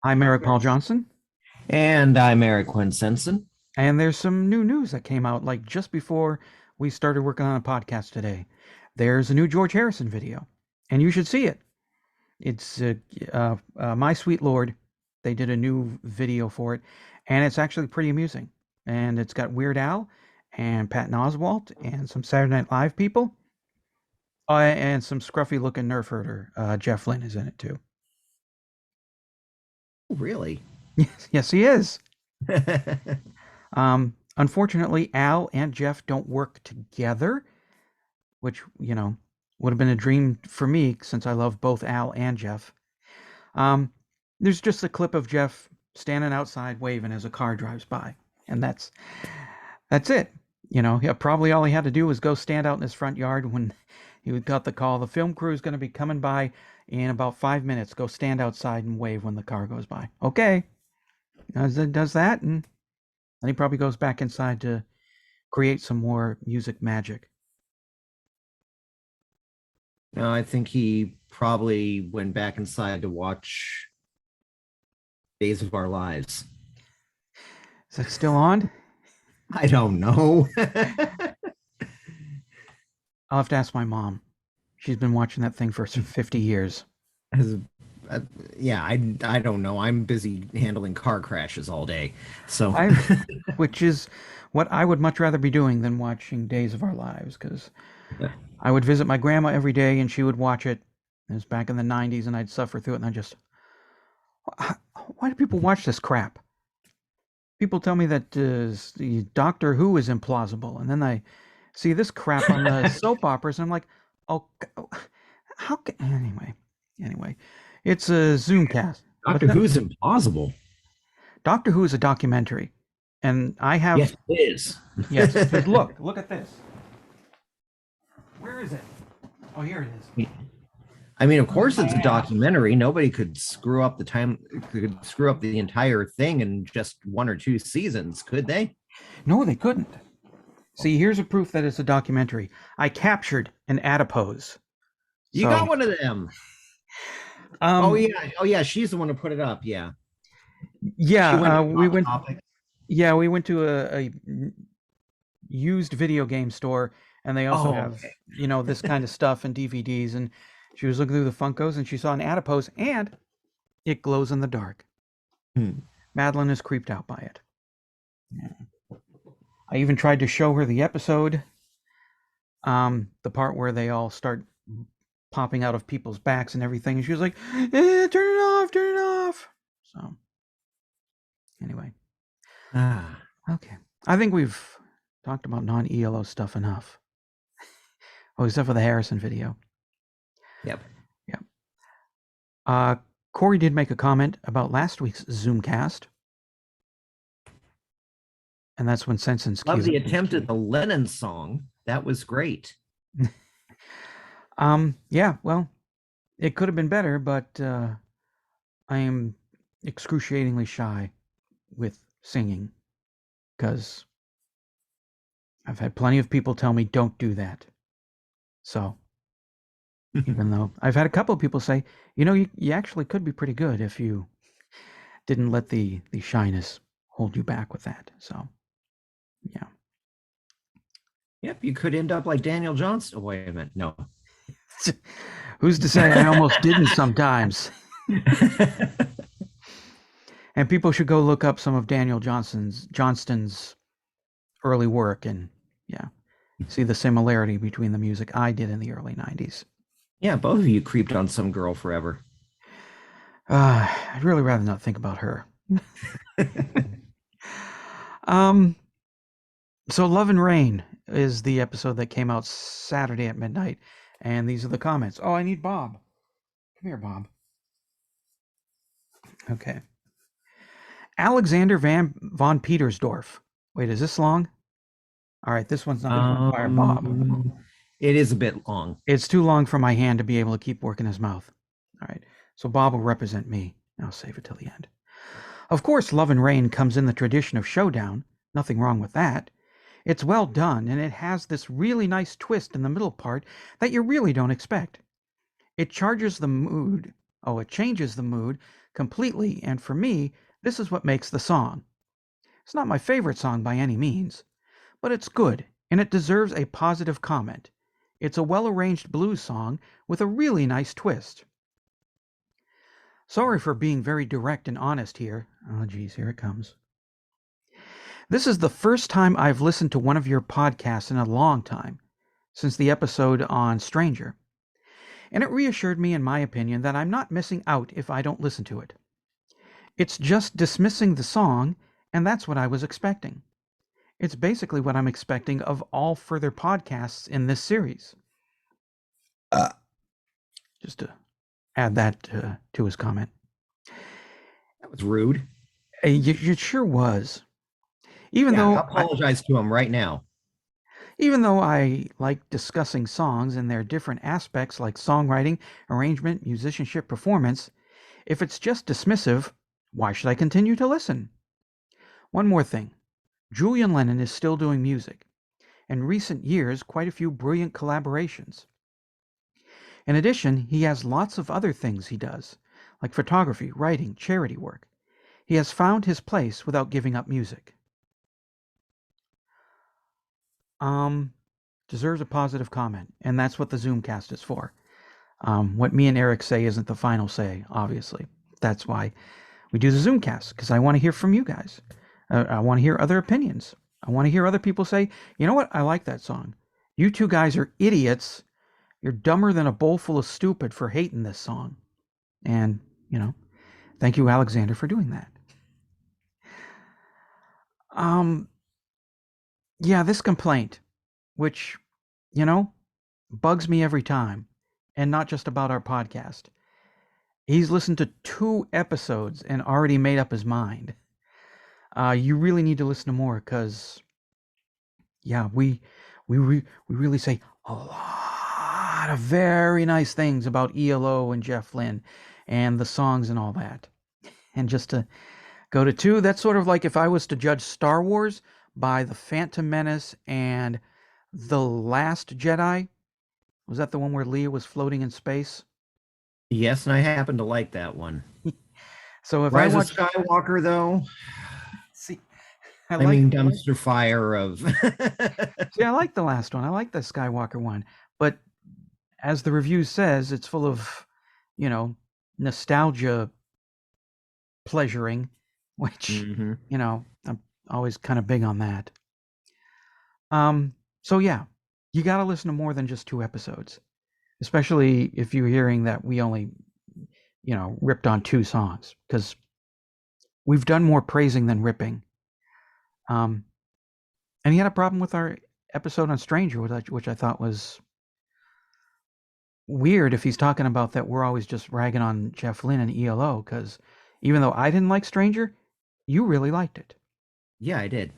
I'm Eric Paul Johnson, And I'm Eric Quincenson. and there's some new news that came out like just before we started working on a podcast today. There's a new George Harrison video, and you should see it. It's My Sweet Lord. They did a new video for it, and it's actually pretty amusing. And it's got Weird Al and Patton Oswalt and some Saturday Night Live people, and some scruffy looking nerf herder. Jeff Lynne is in it too. Really? Yes, yes, he is. Unfortunately, Al and Jeff don't work together, which, would have been a dream for me since I love both Al and Jeff. Um, there's just a clip of Jeff standing outside waving as a car drives by, and that's it. Yeah, probably all he had to do was go stand out in his front yard when he got the call. The film crew is going to be coming by in about 5 minutes. Go stand outside and wave when the car goes by. Okay, does that, and then he probably goes back inside to create some more music magic. No, I think he probably went back inside to watch Days of Our Lives. Is that still on? I don't know. I'll have to ask my mom. She's been watching that thing for some 50 years. As- uh, yeah, I don't know. I'm busy handling car crashes all day. So I, which is what I would much rather be doing than watching Days of Our Lives, because I would visit my grandma every day and she would watch it. It was back in the 90s and I'd suffer through it and I just, why do people watch this crap? People tell me that the Doctor Who is implausible, and then I see this crap on the soap operas, and I'm like, oh, how can anyway, it's a Zoomcast. What's Doctor that? Who's implausible. Doctor Who is a documentary, and I have Yes, it is. yes. Because look at this. Where is it? Oh, here it is. I mean, of course, My it's a ass. documentary. Nobody could screw up the entire thing in just one or two seasons, could they? No, they couldn't. See, here's a proof that it's a documentary. I captured an adipose. You So, got one of them. Oh um, yeah, oh yeah, she's the one who put it up. Yeah, she yeah, went we off went. topic. Yeah, we went to a used video game store, and they also Oh, have, okay. this kind of stuff and DVDs. And she was looking through the Funkos, and she saw an adipose, and it glows in the dark. Hmm. Madeline is creeped out by it. I even tried to show her the episode, the part where they all start popping out of people's backs and everything. And she was like, turn it off. So, anyway, Ah, okay. I think we've talked about non-ELO stuff enough. Oh, except for the Harrison video. yep. Yeah. Corey did make a comment about last week's Zoomcast, and that's when Sensen's Love cues. the attempt at the Lennon song. That was great. Yeah, well, it could have been better, but I am excruciatingly shy with singing because I've had plenty of people tell me don't do that. So, even though I've had a couple of people say, you actually could be pretty good if you didn't let the shyness hold you back with that. So, yeah. Yep, you could end up like Daniel Johnston. Wait a minute, no. Who's to say I almost didn't sometimes? And people should go look up some of Daniel Johnston's early work and yeah, see the similarity between the music I did in the early 90s. Yeah, both of you creeped on some girl forever. I'd really rather not think about her. um, so Love and Rain is the episode that came out Saturday at midnight, and these are the comments. Oh, I need Bob. Come here, Bob. Okay. Alexander von Petersdorf. Wait, is this long? All right, this one's not going to require Bob. Um, it is a bit long. It's too long for my hand to be able to keep working his mouth. All right, so Bob will represent me. I'll save it till the end. Of course, Love and Rain comes in the tradition of showdown. Nothing wrong with that. It's well done, and it has this really nice twist in the middle part that you really don't expect. It charges the mood Oh, it changes the mood completely, and for me, this is what makes the song. It's not my favorite song by any means, but it's good, and it deserves a positive comment. It's a well arranged blues song with a really nice twist. Sorry for being very direct and honest here. Oh, geez, here it comes. This is the first time I've listened to one of your podcasts in a long time, since the episode on Stranger, and it reassured me, in my opinion, that I'm not missing out if I don't listen to it. It's just dismissing the song, and that's what I was expecting. It's basically what I'm expecting of all further podcasts in this series. Just to add that to his comment. That was rude. It sure was. Even Yeah, though I'll apologize to him right now. even though I like discussing songs and their different aspects like songwriting, arrangement, musicianship, performance, if it's just dismissive, why should I continue to listen? One more thing. Julian Lennon is still doing music. In recent years, quite a few brilliant collaborations. In addition, he has lots of other things he does, like photography, writing, charity work. He has found his place without giving up music. Um, Deserves a positive comment, and that's what the Zoomcast is for. What me and Eric say isn't the final say, obviously. That's why we do the Zoomcast, because I want to hear from you guys. I want to hear other opinions. I want to hear other people say, you know what, I like that song. You two guys are idiots. You're dumber than a bowl full of stupid for hating this song. And, thank you, Alexander, for doing that. Um, yeah, this complaint, which, you know, bugs me every time, and not just about our podcast. He's listened to 2 episodes and already made up his mind. You really need to listen to more because, yeah, we really say a lot of very nice things about E.L.O. and Jeff Lynne and the songs and all that. And just to go to 2, that's sort of like if I was to judge Star Wars by The Phantom Menace and The Last Jedi. Was that the one where Leia was floating in space? Yes, and I happen to like that one. So if I Rise of watch, Skywalker, though, see, I I like, mean, dumpster fire of. see, I like the last one. I like the Skywalker one, but as the review says, it's full of, you know, nostalgia pleasuring, which, hmm I'm always kind of big on that. Um, so yeah, you got to listen to more than just 2 episodes, especially if you're hearing that we only, ripped on 2 songs, because we've done more praising than ripping. Um, and he had a problem with our episode on Stranger, which I thought was weird if he's talking about that we're always just ragging on Jeff Lynne and E.L.O. Because even though I didn't like Stranger, you really liked it. Yeah, I did.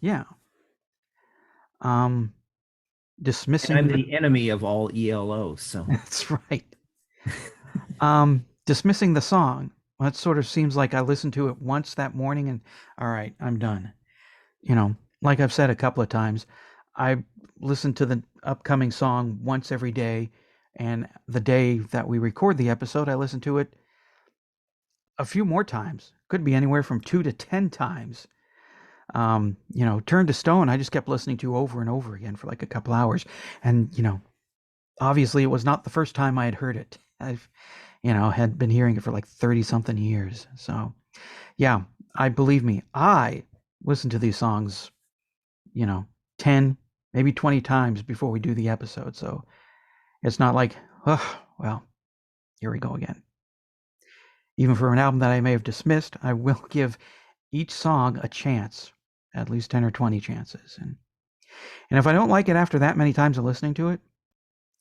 Yeah. Um, And I'm Dismissing the the enemy of all ELO. So, that's right. Dismissing the song. That sort of seems like I listened to it once that morning and all right, I'm done. Like I've said a couple of times, I listen to the upcoming song once every day, and the day that we record the episode, I listen to it a few more times. Could be anywhere from 2 to 10 times. Turn to Stone, I just kept listening to over and over again for like a couple hours. And, obviously it was not the first time I had heard it. I've, had been hearing it for like 30 something years. So, yeah, I believe me, I listen to these songs, you know, 10, maybe 20 times before we do the episode. So it's not like, oh, well, here we go again. Even for an album that I may have dismissed, I will give each song a chance, at least 10 or 20 chances. And if I don't like it after that many times of listening to it,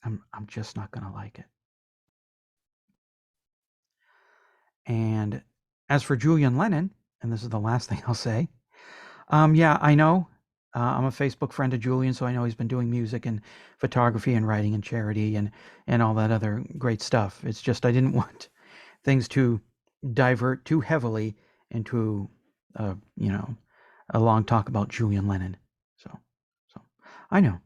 I'm just not going to like it. And as for Julian Lennon, and this is the last thing I'll say, yeah, I know. I'm a Facebook friend of Julian, so I know he's been doing music and photography and writing and charity and all that other great stuff. It's just I didn't want things to divert too heavily into, uh, you know, a long talk about Julian Lennon. So I know.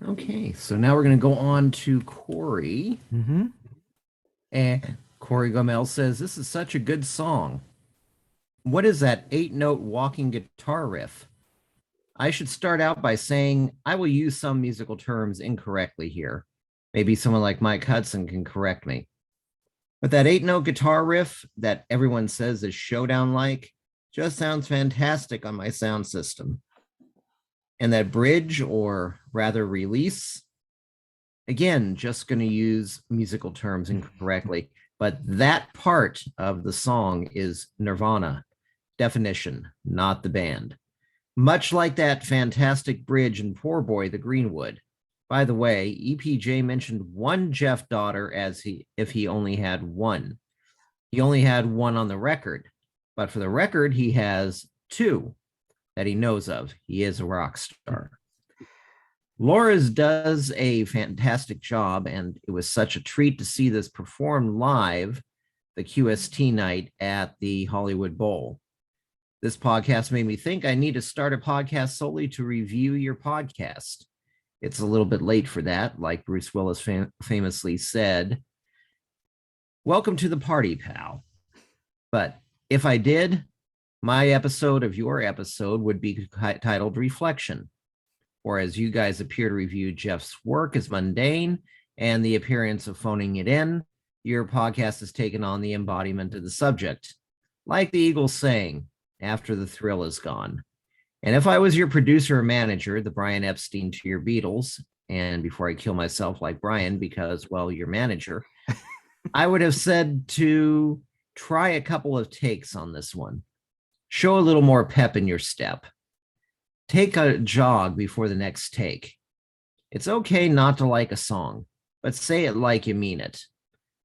Okay, so now we're going to go on to Corey. Mm-hmm. And Corey Gomel says, "This is such a good song. What is that 8 note walking guitar riff? I should start out by saying I will use some musical terms incorrectly here. Maybe someone like Mike Hudson can correct me. But that 8 note guitar riff that everyone says is showdown like just sounds fantastic on my sound system. And that bridge, or rather release, again, just going to use musical terms incorrectly, but that part of the song is Nirvana definition, not the band. Much like that fantastic bridge in Poor Boy, the Greenwood. By the way, EPJ mentioned one Jeff daughter as if he only had one. He only had one on the record, but for the record, he has two that he knows of. He is a rock star. Laura's does a fantastic job, and it was such a treat to see this performed live the QST night at the Hollywood Bowl. This podcast made me think I need to start a podcast solely to review your podcast. It's a little bit late for that, like Bruce Willis famously said. Welcome to the party, pal. But if I did, my episode of your episode would be titled Reflection, or as you guys appear to review Jeff's work as mundane and the appearance of phoning it in, your podcast has taken on the embodiment of the subject. Like the Eagles saying, after the thrill is gone. And if I was your producer or manager, the Brian Epstein to your Beatles, and before I kill myself like Brian, because, well, your manager, I would have said to try a couple of takes on this one. Show a little more pep in your step. Take a jog before the next take. It's okay not to like a song, but say it like you mean it.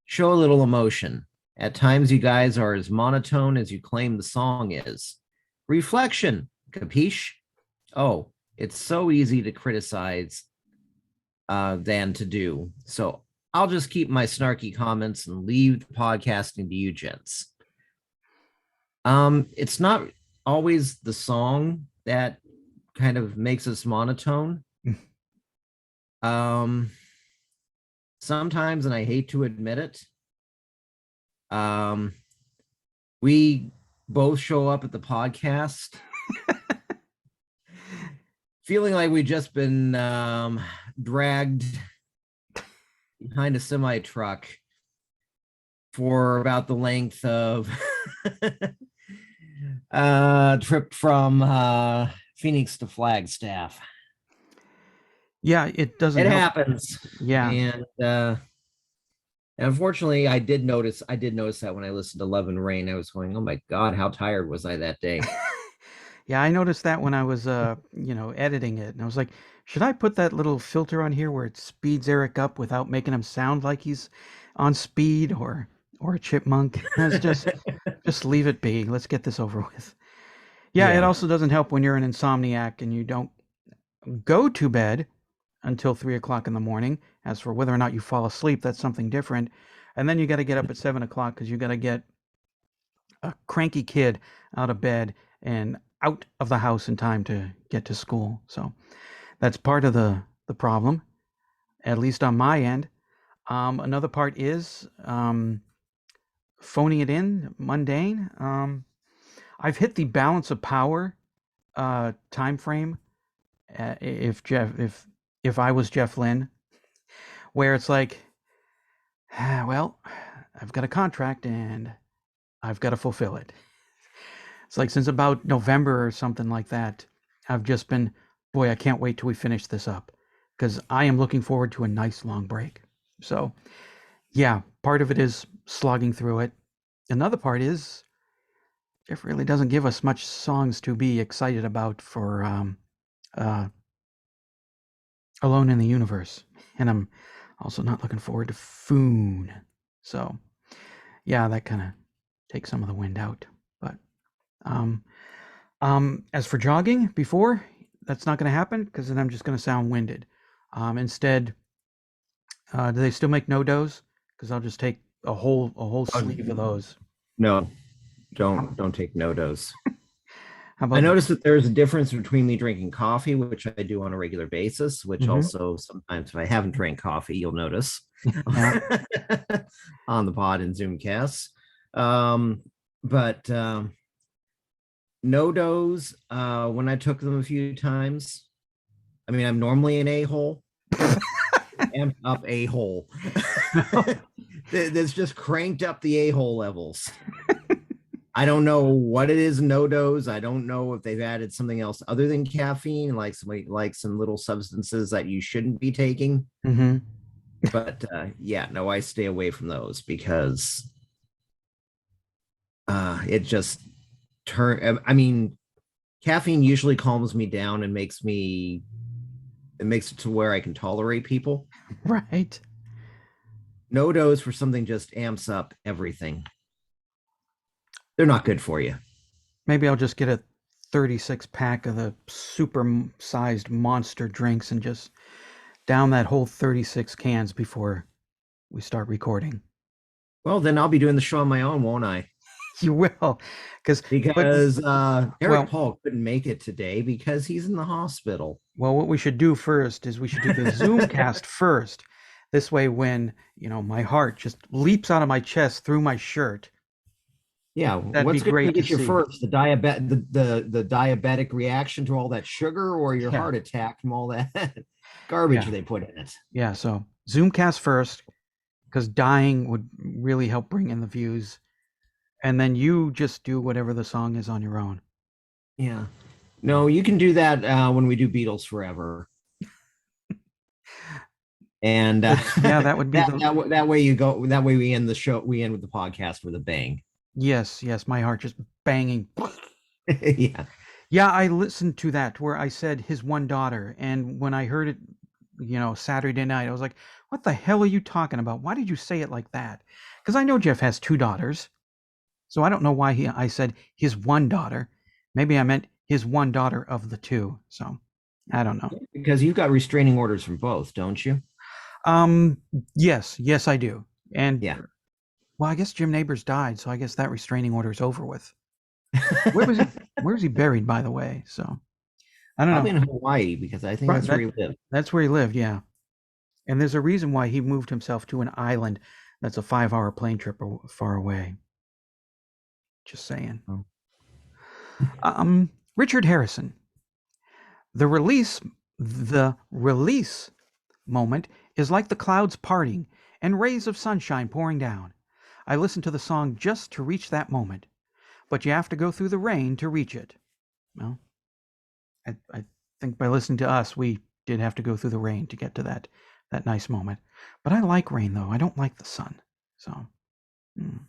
Show a little emotion. At times, you guys are as monotone as you claim the song is. Reflection, capiche? Oh, it's so easy to criticize than to do. So I'll just keep my snarky comments and leave the podcasting to you gents. It's not always the song that kind of makes us monotone. Sometimes, and I hate to admit it, we both show up at the podcast feeling like we've just been dragged behind a semi truck for about the length of a trip from Phoenix to Flagstaff. Yeah, it doesn't It help. happens. Yeah. And unfortunately, I did notice that when I listened to Love and Rain, I was going, oh my God, how tired was I that day? Yeah, I noticed that when I was editing it. And I was like, should I put that little filter on here where it speeds Eric up without making him sound like he's on speed or a chipmunk? Let's just leave it be. Let's get this over with. Yeah, it Yeah. also doesn't help when you're an insomniac and you don't go to bed until 3 o'clock in the morning. As for whether or not you fall asleep, that's something different. And then you got to get up at 7 o'clock because you got to get a cranky kid out of bed and out of the house in time to get to school. So that's part of the problem, at least on my end. Another part is phoning it in, mundane. I've hit the balance of power time frame. If I was Jeff Lynne, where it's like, well, I've got a contract and I've got to fulfill it. It's like since about November or something like that, I've just been, boy, I can't wait till we finish this up because I am looking forward to a nice long break. So, yeah, part of it is slogging through it. Another part is Jeff really doesn't give us much songs to be excited about for uh, Alone in the Universe. And I'm also not looking forward to Foon. So, yeah, that kind of takes some of the wind out. But um, as for jogging before, that's not going to happen because then I'm just going to sound winded. Instead, do they still make no-dos? Because I'll just take a whole sleeve of those. No, don't take no dose. How I about you? noticed that there's a difference between me drinking coffee, which I do on a regular basis, which Hmm. also sometimes if I haven't drank coffee, you'll notice Yeah. on the pod and Zoomcasts. Um, but no dose when I took them a few times. I mean, I'm normally an a-hole. Amped up a-hole. That's just cranked up the a-hole levels. I don't know what it is, no dose. I don't know if they've added something else other than caffeine, like some little substances that you shouldn't be taking. Hmm. But yeah, no, I stay away from those because it just I mean, caffeine usually calms me down and it makes it to where I can tolerate people. Right. No dose for something just amps up everything. They're not good for you. Maybe I'll just get a 36 pack of the super sized monster drinks and just down that whole 36 cans before we start recording. Well, then I'll be doing the show on my own, won't I? You will, because but Because Eric well, Paul couldn't make it today because he's in the hospital. what we should do first is we should do the Zoomcast first. This way, when my heart just leaps out of my chest through my shirt, Yeah, that'd be what's going to great to get you see. first? The diabetic reaction to all that sugar, or your Yeah, heart attack from all that garbage yeah, they put in it? yeah. So Zoomcast first, because dying would really help bring in the views, and then you just do whatever the song is on your own. Yeah, no, you can do that when we do Beatles Forever, and Yeah, that would be the that way you go. That way we end the show. We end with the podcast with a bang. yes, yes. My heart just banging. Yeah. Yeah, I listened to that where I said his one daughter, and when I heard it, Saturday night, I was like, "What the hell are you talking about? Why did you say it like that?" Because I know Jeff has two daughters, so I don't know why I said his one daughter. Maybe I meant his one daughter of the two. So I don't know. Because you've got restraining orders from both, don't you? Um, yes, yes, I do. And Yeah. well, I guess Jim Neighbors died, so I guess that restraining order is over with. Where was he? Where's he buried, by the way? So I don't Probably know. in Hawaii because I think Right, that's where he lived. that's where he lived. Yeah. And there's a reason why he moved himself to an island that's a 5-hour plane trip far away. Just saying. Oh. Richard Harrison. The release, the release moment is like the clouds parting and rays of sunshine pouring down. I listen to the song just to reach that moment, but you have to go through the rain to reach it. Well, I think by listening to us, we did have to go through the rain to get to that nice moment. But I like rain though. I don't like the sun. So. Mm.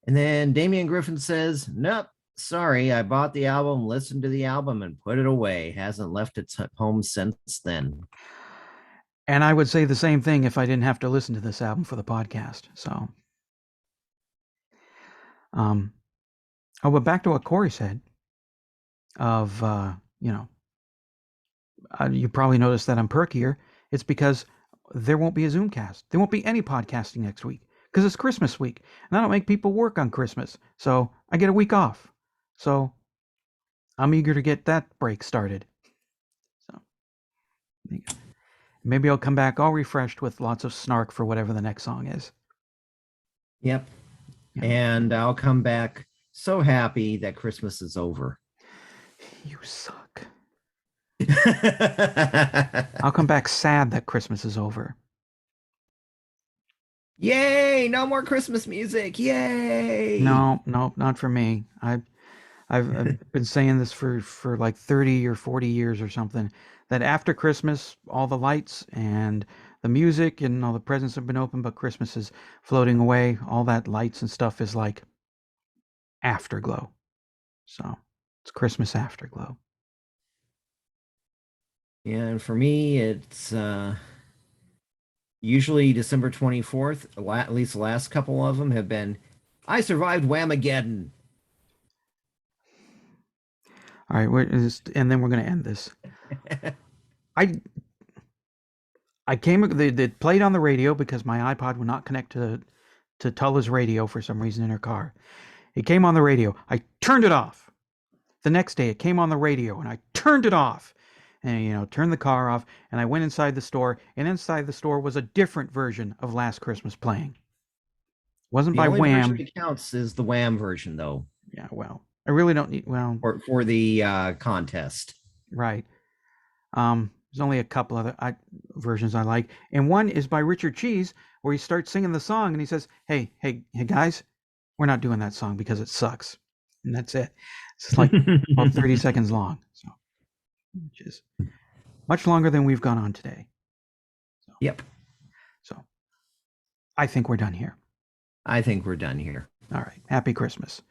And then Damian Griffin says, "Nope, sorry, I bought the album, listened to the album, and put it away. Hasn't left its home since then." And I would say the same thing if I didn't have to listen to this album for the podcast. So, um, oh, but back to what Corey said of, you probably noticed that I'm perkier. It's because there won't be a Zoomcast. There won't be any podcasting next week because it's Christmas week. And I don't make people work on Christmas. So I get a week off. So I'm eager to get that break started. So maybe I'll come back all refreshed with lots of snark for whatever the next song is. Yep. Yeah. And I'll come back so happy that Christmas is over. You suck. I'll come back sad that Christmas is over. Yay! No more Christmas music. Yay! No, no, not for me. I've been saying this for like 30 or 40 years or something, that after Christmas, all the lights and the music and all the presents have been open, but Christmas is floating away. All that lights and stuff is like afterglow. So it's Christmas afterglow. Yeah, and for me, it's usually December 24th. At least the last couple of them have been, I survived Whamageddon. All right, and then we're gonna end this. I they played on the radio because my iPod would not connect to Tulla's radio for some reason in her car. It came on the radio. I turned it off. The next day, it came on the radio, and I turned it off, and turned the car off, and I went inside the store, and inside the store was a different version of Last Christmas playing. It wasn't The by only version Wham. that counts is the Wham version, though, Yeah, well, I really don't need. Well, for the contest. right. There's only a couple other versions I like, and one is by Richard Cheese, where he starts singing the song, and he says, "Hey, hey, hey, guys, we're not doing that song because it sucks," and that's it. It's like about 30 seconds long, so which is much longer than we've gone on today. So, Yep. so I think we're done here. I think we're done here. All right. Happy Christmas.